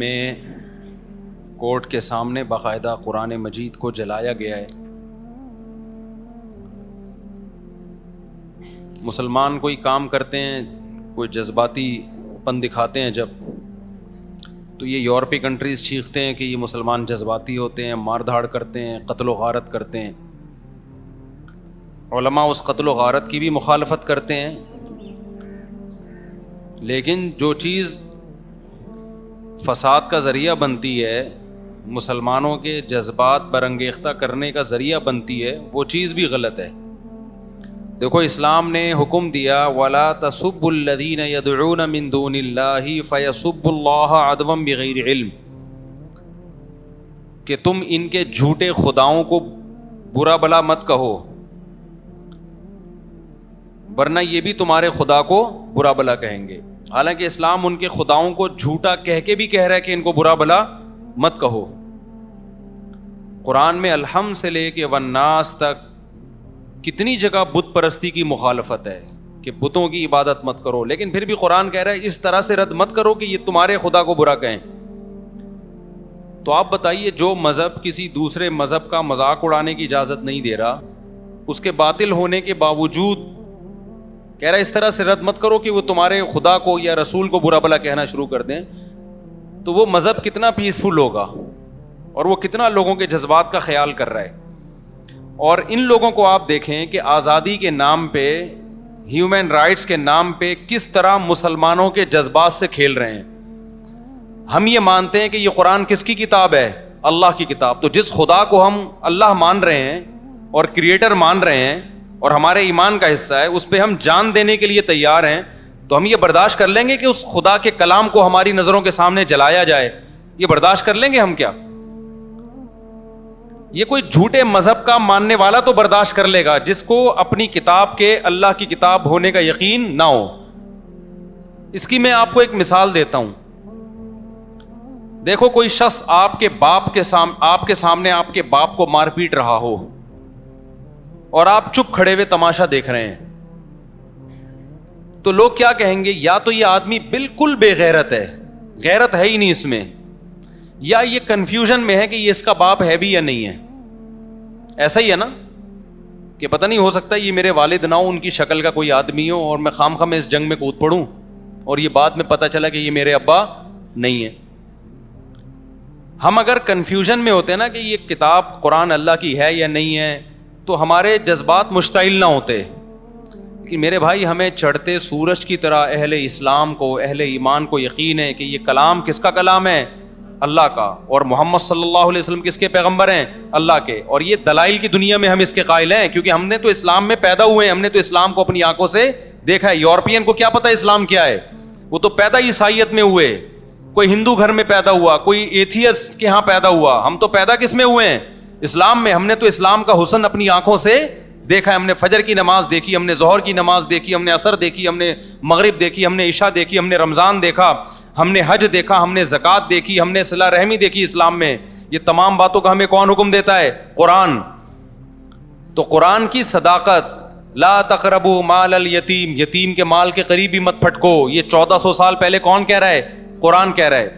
میں کورٹ کے سامنے باقاعدہ قرآن مجید کو جلایا گیا ہے. مسلمان کوئی کام کرتے ہیں, کوئی جذباتی پن دکھاتے ہیں جب, تو یہ یورپی کنٹریز چیختے ہیں کہ یہ مسلمان جذباتی ہوتے ہیں, مار دھاڑ کرتے ہیں, قتل و غارت کرتے ہیں. علماء اس قتل و غارت کی بھی مخالفت کرتے ہیں, لیکن جو چیز فساد کا ذریعہ بنتی ہے, مسلمانوں کے جذبات برانگیختہ کرنے کا ذریعہ بنتی ہے, وہ چیز بھی غلط ہے. دیکھو اسلام نے حکم دیا وَلَا تَسُبُّوا الَّذِينَ يَدْعُونَ مِن دُونِ اللَّهِ فَيَسُبُّوا اللَّهَ عَدْوًا بِغَيْرِ علم, کہ تم ان کے جھوٹے خداؤں کو برا بلا مت کہو, ورنہ یہ بھی تمہارے خدا کو برا بلا کہیں گے. حالانکہ اسلام ان کے خداؤں کو جھوٹا کہہ کے بھی کہہ رہا ہے کہ ان کو برا بلا مت کہو. قرآن میں الحم سے لے کے والناس تک کتنی جگہ بت پرستی کی مخالفت ہے کہ بتوں کی عبادت مت کرو, لیکن پھر بھی قرآن کہہ رہا ہے اس طرح سے رد مت کرو کہ یہ تمہارے خدا کو برا کہیں. تو آپ بتائیے, جو مذہب کسی دوسرے مذہب کا مذاق اڑانے کی اجازت نہیں دے رہا, اس کے باطل ہونے کے باوجود کہہ رہا ہے اس طرح سے رد مت کرو کہ وہ تمہارے خدا کو یا رسول کو برا بلا کہنا شروع کر دیں, تو وہ مذہب کتنا پیسفل ہوگا اور وہ کتنا لوگوں کے جذبات کا خیال کر رہا ہے. اور ان لوگوں کو آپ دیکھیں کہ آزادی کے نام پہ, ہیومن رائٹس کے نام پہ کس طرح مسلمانوں کے جذبات سے کھیل رہے ہیں. ہم یہ مانتے ہیں کہ یہ قرآن کس کی کتاب ہے؟ اللہ کی کتاب. تو جس خدا کو ہم اللہ مان رہے ہیں اور کریٹر مان رہے ہیں اور ہمارے ایمان کا حصہ ہے, اس پہ ہم جان دینے کے لیے تیار ہیں, تو ہم یہ برداشت کر لیں گے کہ اس خدا کے کلام کو ہماری نظروں کے سامنے جلایا جائے؟ یہ برداشت کر لیں گے ہم کیا؟ یہ کوئی جھوٹے مذہب کا ماننے والا تو برداشت کر لے گا جس کو اپنی کتاب کے اللہ کی کتاب ہونے کا یقین نہ ہو. اس کی میں آپ کو ایک مثال دیتا ہوں. دیکھو کوئی شخص آپ کے سامنے آپ کے باپ کو مار پیٹ رہا ہو اور آپ چپ کھڑے ہوئے تماشا دیکھ رہے ہیں, تو لوگ کیا کہیں گے؟ یا تو یہ آدمی بالکل بے غیرت ہے, غیرت ہے ہی نہیں اس میں, یا یہ کنفیوژن میں ہے کہ یہ اس کا باپ ہے بھی یا نہیں ہے. ایسا ہی ہے نا کہ پتہ نہیں, ہو سکتا ہے یہ میرے والد نہ ہو, ان کی شکل کا کوئی آدمی ہو, اور میں خام میں اس جنگ میں کود پڑوں اور یہ بعد میں پتہ چلا کہ یہ میرے ابا نہیں ہے. ہم اگر کنفیوژن میں ہوتے ہیں نا کہ یہ کتاب قرآن اللہ کی ہے یا نہیں ہے, تو ہمارے جذبات مشتعل نہ ہوتے. کہ میرے بھائی, ہمیں چڑھتے سورج کی طرح اہل اسلام کو, اہل ایمان کو یقین ہے کہ یہ کلام کس کا کلام ہے؟ اللہ کا. اور محمد صلی اللہ علیہ وسلم کس کے پیغمبر ہیں؟ اللہ کے. اور یہ دلائل کی دنیا میں ہم اس کے قائل ہیں, کیونکہ ہم نے تو اسلام میں پیدا ہوئے ہیں, ہم نے تو اسلام کو اپنی آنکھوں سے دیکھا ہے. یورپین کو کیا پتا اسلام کیا ہے؟ وہ تو پیدا عیسائیت میں ہوئے, کوئی ہندو گھر میں پیدا ہوا, کوئی ایتھیسٹ کے ہاں پیدا ہوا. ہم تو پیدا کس میں ہوئے ہیں؟ اسلام میں. ہم نے تو اسلام کا حسن اپنی آنکھوں سے دیکھا ہے. ہم نے فجر کی نماز دیکھی, ہم نے ظہر کی نماز دیکھی, ہم نے عصر دیکھی, ہم نے مغرب دیکھی, ہم نے عشاء دیکھی, ہم نے رمضان دیکھا, ہم نے حج دیکھا, ہم نے زکوٰۃ دیکھی, ہم نے صلہ رحمی دیکھی اسلام میں. یہ تمام باتوں کا ہمیں کون حکم دیتا ہے؟ قرآن. تو قرآن کی صداقت, لا تقربوا مال الیتیم, یتیم کے مال کے قریب بھی مت پھٹکو, یہ 1400 سال پہلے کون کہہ رہا ہے؟ قرآن کہہ رہا ہے.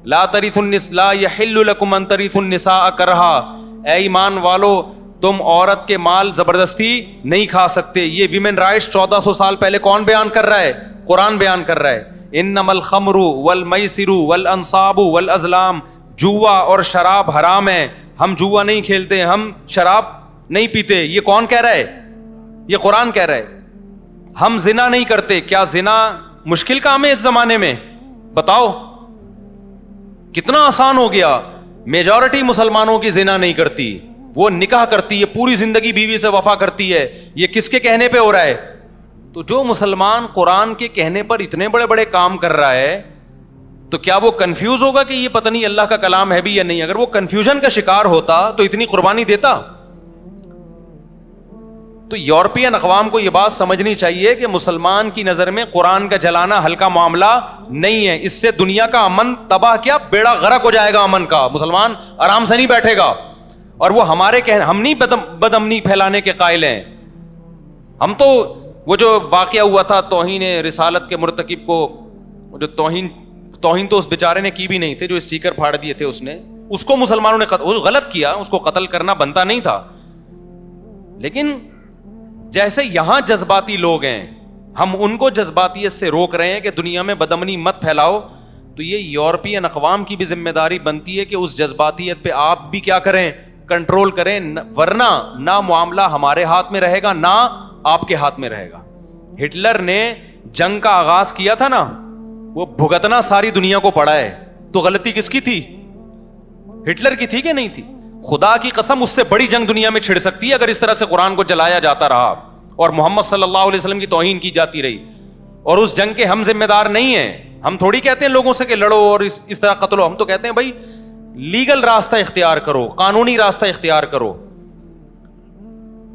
لا ترثوا النساء, لا یحل لکم ان ترثوا النساء کرہا, اے ایمان والو تم عورت کے مال زبردستی نہیں کھا سکتے. یہ ویمن رائٹس 1400 سال پہلے کون بیان کر رہا ہے؟ قرآن بیان کر رہا ہے. انما الخمر والمیسر والانصاب والازلام, جوا اور شراب حرام ہے, ہم جوا نہیں کھیلتے, ہم شراب نہیں پیتے. یہ کون کہہ رہا ہے؟ یہ قرآن کہہ رہا ہے. ہم زنا نہیں کرتے. کیا زنا مشکل کام ہے اس زمانے میں؟ بتاؤ, کتنا آسان ہو گیا. میجورٹی مسلمانوں کی زنا نہیں کرتی, وہ نکاح کرتی ہے, پوری زندگی بیوی سے وفا کرتی ہے. یہ کس کے کہنے پہ ہو رہا ہے؟ تو جو مسلمان قرآن کے کہنے پر اتنے بڑے بڑے کام کر رہا ہے, تو کیا وہ کنفیوز ہوگا کہ یہ پتہ نہیں اللہ کا کلام ہے بھی یا نہیں؟ اگر وہ کنفیوژن کا شکار ہوتا تو اتنی قربانی دیتا. تو یورپین اقوام کو یہ بات سمجھنی چاہیے کہ مسلمان کی نظر میں قرآن کا جلانا ہلکا معاملہ نہیں ہے. اس سے دنیا کا امن تباہ, کیا بیڑا غرق ہو جائے گا امن کا. مسلمان آرام سے نہیں بیٹھے گا. اور وہ ہمارے ہم نہیں بد امنی پھیلانے کے قائل ہیں. ہم تو وہ جو واقعہ ہوا تھا توہین رسالت کے مرتکب کو جو توہین توہین تو اس بیچارے نے کی بھی نہیں تھے جو اسٹیکر پھاڑ دیے تھے اس نے, اس کو مسلمانوں نے غلط کیا, اس کو قتل کرنا بنتا نہیں تھا. لیکن جیسے یہاں جذباتی لوگ ہیں, ہم ان کو جذباتیت سے روک رہے ہیں کہ دنیا میں بدامنی مت پھیلاؤ, تو یہ یورپین اقوام کی بھی ذمہ داری بنتی ہے کہ اس جذباتیت پہ آپ بھی کیا کریں, کنٹرول کریں, ورنہ نہ معاملہ ہمارے ہاتھ میں رہے گا نہ آپ کے ہاتھ میں رہے گا. ہٹلر نے جنگ کا آغاز کیا تھا نا, وہ بھگتنا ساری دنیا کو پڑا ہے, تو غلطی کس کی تھی؟ ہٹلر کی تھی کہ نہیں تھی؟ خدا کی قسم اس سے بڑی جنگ دنیا میں چھڑ سکتی ہے اگر اس طرح سے قرآن کو جلایا جاتا رہا اور محمد صلی اللہ علیہ وسلم کی توہین کی جاتی رہی, اور اس جنگ کے ہم ذمہ دار نہیں ہیں. ہم تھوڑی کہتے ہیں لوگوں سے کہ لڑو اور اس طرح قتل ہو, ہم تو کہتے ہیں بھائی لیگل راستہ اختیار کرو, قانونی راستہ اختیار کرو.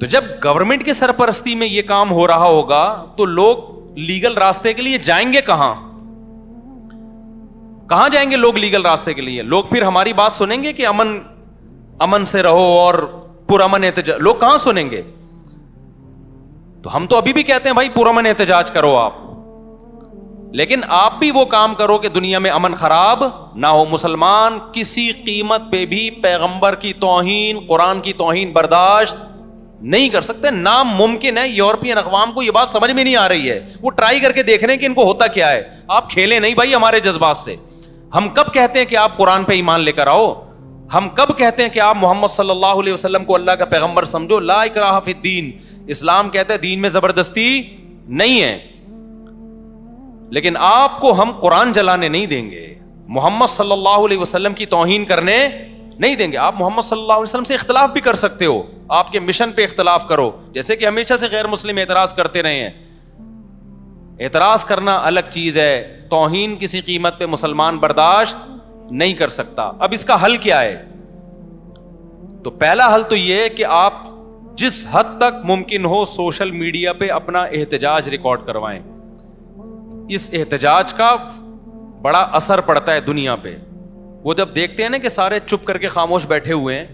تو جب گورنمنٹ کی سرپرستی میں یہ کام ہو رہا ہوگا تو لوگ لیگل راستے کے لیے جائیں گے کہاں جائیں گے لوگ لیگل راستے کے لیے؟ لوگ پھر ہماری بات سنیں گے کہ امن سے رہو اور پرامن احتجاج, لوگ کہاں سنیں گے؟ تو ہم تو ابھی بھی کہتے ہیں بھائی پرامن احتجاج کرو آپ, لیکن آپ بھی وہ کام کرو کہ دنیا میں امن خراب نہ ہو. مسلمان کسی قیمت پہ بھی پیغمبر کی توہین, قرآن کی توہین برداشت نہیں کر سکتے, ناممکن ہے. یورپین اقوام کو یہ بات سمجھ میں نہیں آ رہی ہے, وہ ٹرائی کر کے دیکھ رہے ہیں کہ ان کو ہوتا کیا ہے. آپ کھیلیں نہیں بھائی ہمارے جذبات سے. ہم کب کہتے ہیں کہ آپ قرآن پہ ایمان لے کر آؤ؟ ہم کب کہتے ہیں کہ آپ محمد صلی اللہ علیہ وسلم کو اللہ کا پیغمبر سمجھو؟ لا اکراہ فی الدین, اسلام کہتا ہے دین میں زبردستی نہیں ہے. لیکن آپ کو ہم قرآن جلانے نہیں دیں گے, محمد صلی اللہ علیہ وسلم کی توہین کرنے نہیں دیں گے. آپ محمد صلی اللہ علیہ وسلم سے اختلاف بھی کر سکتے ہو, آپ کے مشن پہ اختلاف کرو, جیسے کہ ہمیشہ سے غیر مسلم اعتراض کرتے رہے ہیں. اعتراض کرنا الگ چیز ہے, توہین کسی قیمت پہ مسلمان برداشت نہیں کر سکتا. اب اس کا حل کیا ہے؟ تو پہلا حل تو یہ ہے کہ آپ جس حد تک ممکن ہو سوشل میڈیا پہ اپنا احتجاج ریکارڈ کروائیں. اس احتجاج کا بڑا اثر پڑتا ہے دنیا پہ. وہ جب دیکھتے ہیں نا کہ سارے چپ کر کے خاموش بیٹھے ہوئے ہیں,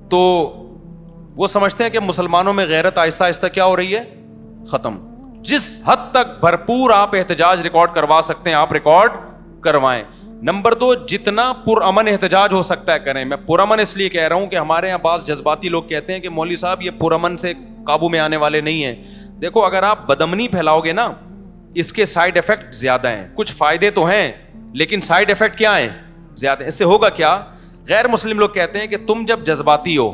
تو وہ سمجھتے ہیں کہ مسلمانوں میں غیرت آہستہ آہستہ کیا ہو رہی ہے, ختم. جس حد تک بھرپور آپ احتجاج ریکارڈ کروا سکتے ہیں آپ ریکارڈ کروائیں. نمبر 2, جتنا پرامن احتجاج ہو سکتا ہے کریں. میں پرامن اس لیے کہہ رہا ہوں کہ ہمارے یہاں بعض جذباتی لوگ کہتے ہیں کہ مولوی صاحب یہ پرامن سے قابو میں آنے والے نہیں ہیں. دیکھو, اگر آپ بدامنی پھیلاؤ گے نا, اس کے سائیڈ افیکٹ زیادہ ہیں. کچھ فائدے تو ہیں لیکن سائیڈ افیکٹ کیا ہیں, زیادہ. اس سے ہوگا کیا؟ غیر مسلم لوگ کہتے ہیں کہ تم جب جذباتی ہو,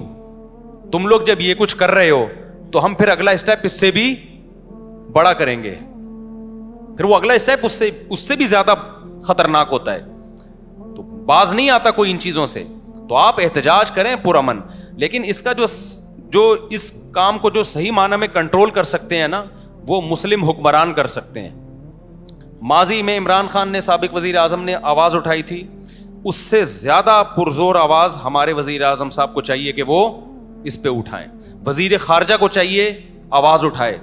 تم لوگ جب یہ کچھ کر رہے ہو, تو ہم پھر اگلا اسٹیپ اس سے بھی بڑا کریں گے. پھر وہ اگلا اسٹیپ اس سے بھی زیادہ خطرناک ہوتا ہے. تو باز نہیں آتا کوئی ان چیزوں سے. تو آپ احتجاج کریں پرامن, لیکن اس کا جو اس کام کو جو صحیح معنی میں کنٹرول کر سکتے ہیں نا, وہ مسلم حکمران کر سکتے ہیں. ماضی میں عمران خان نے, سابق وزیر اعظم نے آواز اٹھائی تھی, اس سے زیادہ پرزور آواز ہمارے وزیر اعظم صاحب کو چاہیے کہ وہ اس پہ اٹھائیں. وزیر خارجہ کو چاہیے آواز اٹھائے,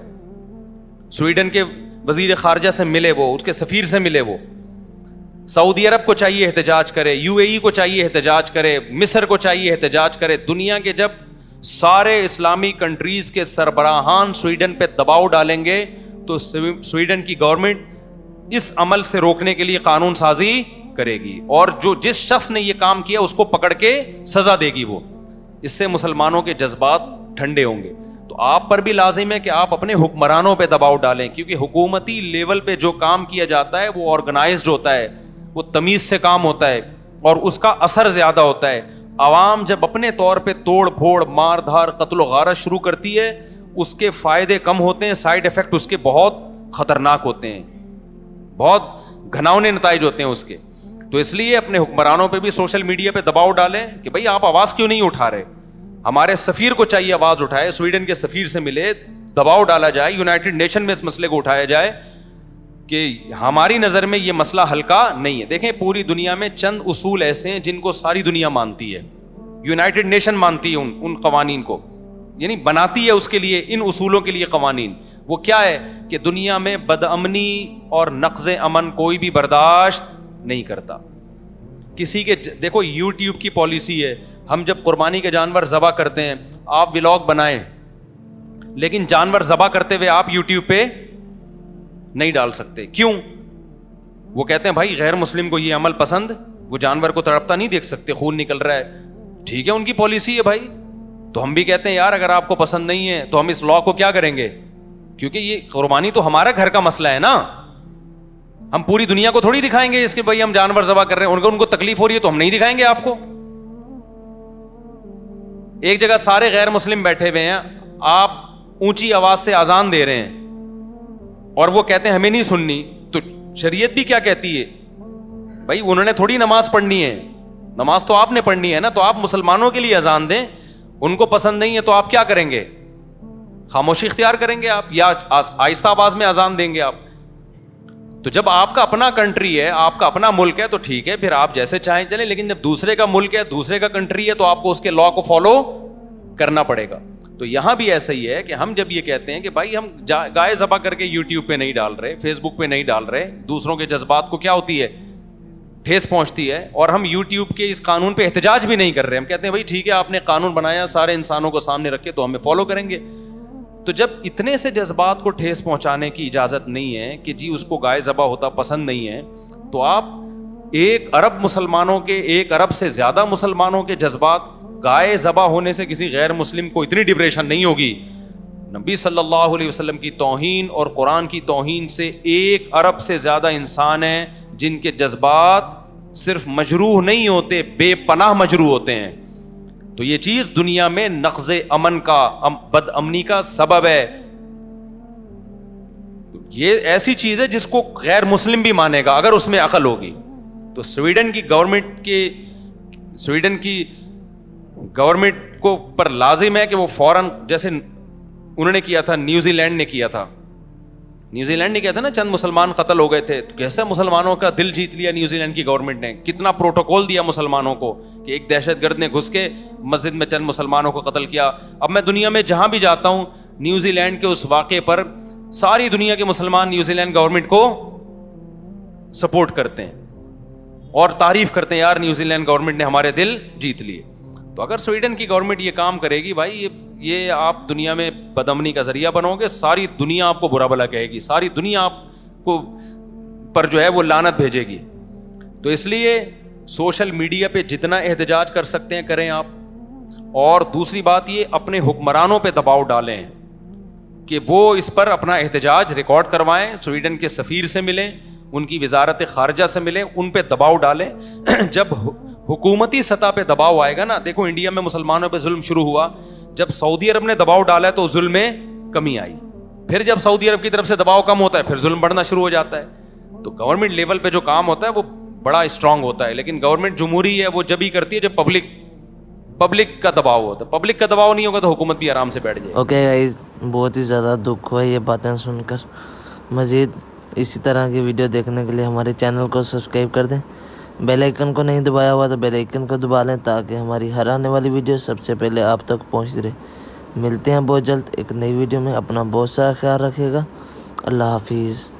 سویڈن کے وزیر خارجہ سے ملے, وہ اس کے سفیر سے ملے. وہ سعودی عرب کو چاہیے احتجاج کرے, UAE کو چاہیے احتجاج کرے, مصر کو چاہیے احتجاج کرے. دنیا کے جب سارے اسلامی کنٹریز کے سربراہان سویڈن پہ دباؤ ڈالیں گے, تو سویڈن کی گورنمنٹ اس عمل سے روکنے کے لیے قانون سازی کرے گی, اور جس شخص نے یہ کام کیا اس کو پکڑ کے سزا دے گی. وہ اس سے مسلمانوں کے جذبات ٹھنڈے ہوں گے. تو آپ پر بھی لازم ہے کہ آپ اپنے حکمرانوں پہ دباؤ ڈالیں, کیونکہ حکومتی لیول پہ جو کام کیا جاتا ہے وہ آرگنائزڈ ہوتا ہے, وہ تمیز سے کام ہوتا ہے, اور اس کا اثر زیادہ ہوتا ہے. عوام جب اپنے طور پہ توڑ پھوڑ, مار دھار, قتل و غارت شروع کرتی ہے, اس کے فائدے کم ہوتے ہیں, سائیڈ افیکٹ اس کے بہت خطرناک ہوتے ہیں, بہت گھناؤنے نتائج ہوتے ہیں اس کے. تو اس لیے اپنے حکمرانوں پہ بھی سوشل میڈیا پہ دباؤ ڈالیں کہ بھائی آپ آواز کیوں نہیں اٹھا رہے. ہمارے سفیر کو چاہیے آواز اٹھائے, سویڈن کے سفیر سے ملے, دباؤ ڈالا جائے, یونائٹڈ نیشن میں اس مسئلے کو اٹھایا جائے کہ ہماری نظر میں یہ مسئلہ ہلکا نہیں ہے. دیکھیں, پوری دنیا میں چند اصول ایسے ہیں جن کو ساری دنیا مانتی ہے. یونائٹڈ نیشن مانتی ہے ان قوانین کو, یعنی بناتی ہے اس کے لیے, ان اصولوں کے لیے قوانین. وہ کیا ہے کہ دنیا میں بدامنی اور نقض امن کوئی بھی برداشت نہیں کرتا. کسی کے, دیکھو یوٹیوب کی پالیسی ہے, ہم جب قربانی کے جانور ذبح کرتے ہیں, آپ ولاگ بنائیں, لیکن جانور ذبح کرتے ہوئے آپ یوٹیوب پہ نہیں ڈال سکتے. کیوں؟ وہ کہتے ہیں بھائی غیر مسلم کو یہ عمل پسند, وہ جانور کو تڑپتا نہیں دیکھ سکتے, خون نکل رہا ہے, ٹھیک ہے ان کی پالیسی ہے بھائی. تو ہم بھی کہتے ہیں یار اگر آپ کو پسند نہیں ہے تو ہم اس لا کو کیا کریں گے, کیونکہ یہ قربانی تو ہمارا گھر کا مسئلہ ہے نا, ہم پوری دنیا کو تھوڑی دکھائیں گے اس کے بھائی ہم جانور ذبح کر رہے ہیں, ان کو تکلیف ہو رہی ہے تو ہم نہیں دکھائیں گے آپ کو. ایک جگہ سارے غیر مسلم بیٹھے ہوئے ہیں, آپ اونچی آواز سے اذان دے رہے ہیں اور وہ کہتے ہیں ہمیں نہیں سننی, تو شریعت بھی کیا کہتی ہے بھائی انہوں نے تھوڑی نماز پڑھنی ہے, نماز تو آپ نے پڑھنی ہے نا, تو آپ مسلمانوں کے لیے اذان دیں, ان کو پسند نہیں ہے تو آپ کیا کریں گے, خاموشی اختیار کریں گے آپ یا آہستہ آواز میں اذان دیں گے آپ. تو جب آپ کا اپنا کنٹری ہے, آپ کا اپنا ملک ہے تو ٹھیک ہے, پھر آپ جیسے چاہیں چلیں, لیکن جب دوسرے کا ملک ہے, دوسرے کا کنٹری ہے, تو آپ کو اس کے لا کو فالو کرنا پڑے گا. تو یہاں بھی ایسا ہی ہے کہ ہم جب یہ کہتے ہیں کہ بھائی ہم گائے ذبح کر کے یوٹیوب پہ نہیں ڈال رہے, فیس بک پہ نہیں ڈال رہے, دوسروں کے جذبات کو کیا ہوتی ہے, ٹھیس پہنچتی ہے, اور ہم یوٹیوب کے اس قانون پہ احتجاج بھی نہیں کر رہے, ہم کہتے ہیں بھائی ٹھیک ہے آپ نے قانون بنایا سارے انسانوں کو سامنے رکھ کے تو ہمیں فالو کریں گے. تو جب اتنے سے جذبات کو ٹھیس پہنچانے کی اجازت نہیں ہے کہ جی اس کو گائے ذبح ہوتا پسند نہیں ہے, تو آپ 1 ارب مسلمانوں کے, 1 ارب سے زیادہ مسلمانوں کے جذبات گائے ذبح ہونے سے کسی غیر مسلم کو اتنی ڈپریشن نہیں ہوگی. نبی صلی اللہ علیہ وسلم کی توہین اور قرآن کی توہین سے 1 ارب سے زیادہ انسان ہیں جن کے جذبات صرف مجروح نہیں ہوتے, بے پناہ مجروح ہوتے ہیں. تو یہ چیز دنیا میں نقض امن کا, بد امنی کا سبب ہے. یہ ایسی چیز ہے جس کو غیر مسلم بھی مانے گا اگر اس میں عقل ہوگی. تو سویڈن کی گورنمنٹ کو پر لازم ہے کہ وہ فوراً, جیسے انہوں نے کیا تھا, نیوزی لینڈ نے کیا تھا نا, چند مسلمان قتل ہو گئے تھے, تو کیسے مسلمانوں کا دل جیت لیا نیوزی لینڈ کی گورنمنٹ نے, کتنا پروٹوکول دیا مسلمانوں کو کہ ایک دہشت گرد نے گھس کے مسجد میں چند مسلمانوں کو قتل کیا. اب میں دنیا میں جہاں بھی جاتا ہوں, نیوزی لینڈ کے اس واقعے پر ساری دنیا کے مسلمان نیوزی لینڈ گورنمنٹ کو سپورٹ کرتے ہیں اور تعریف کرتے ہیں, یار نیوزی لینڈ گورنمنٹ نے ہمارے دل جیت لیے. تو اگر سویڈن کی گورنمنٹ یہ کام کرے گی بھائی, یہ آپ دنیا میں بدامنی کا ذریعہ بنو گے, ساری دنیا آپ کو برا بھلا کہے گی, ساری دنیا آپ کو پر جو ہے وہ لعنت بھیجے گی. تو اس لیے سوشل میڈیا پہ جتنا احتجاج کر سکتے ہیں کریں آپ. اور دوسری بات یہ, اپنے حکمرانوں پہ دباؤ ڈالیں کہ وہ اس پر اپنا احتجاج ریکارڈ کروائیں, سویڈن کے سفیر سے ملیں, ان کی وزارت خارجہ سے ملیں, ان پہ دباؤ ڈالیں. جب حکومتی سطح پہ دباؤ آئے گا نا, دیکھو انڈیا میں مسلمانوں پہ ظلم شروع ہوا, جب سعودی عرب نے دباؤ ڈالا تو ظلم میں کمی آئی, پھر جب سعودی عرب کی طرف سے دباؤ کم ہوتا ہے پھر ظلم بڑھنا شروع ہو جاتا ہے. تو گورنمنٹ لیول پہ جو کام ہوتا ہے وہ بڑا اسٹرانگ ہوتا ہے, لیکن گورنمنٹ جمہوری ہے وہ جب ہی کرتی ہے جب پبلک کا دباؤ ہوتا ہے. پبلک کا دباؤ نہیں ہوگا تو حکومت بھی آرام سے بیٹھ جائے. اوکے گائز, بہت ہی زیادہ دکھ ہوا یہ باتیں سن کر. مزید اسی طرح کی ویڈیو دیکھنے کے لیے ہمارے چینل کو سبسکرائب کر دیں, بیل آئیکن کو نہیں دبایا ہوا تو بیل آئیکن کو دبا لیں تاکہ ہماری ہر آنے والی ویڈیو سب سے پہلے آپ تک پہنچ رہے. ملتے ہیں بہت جلد ایک نئی ویڈیو میں, اپنا بہت سارا خیال رکھیے گا. اللہ حافظ.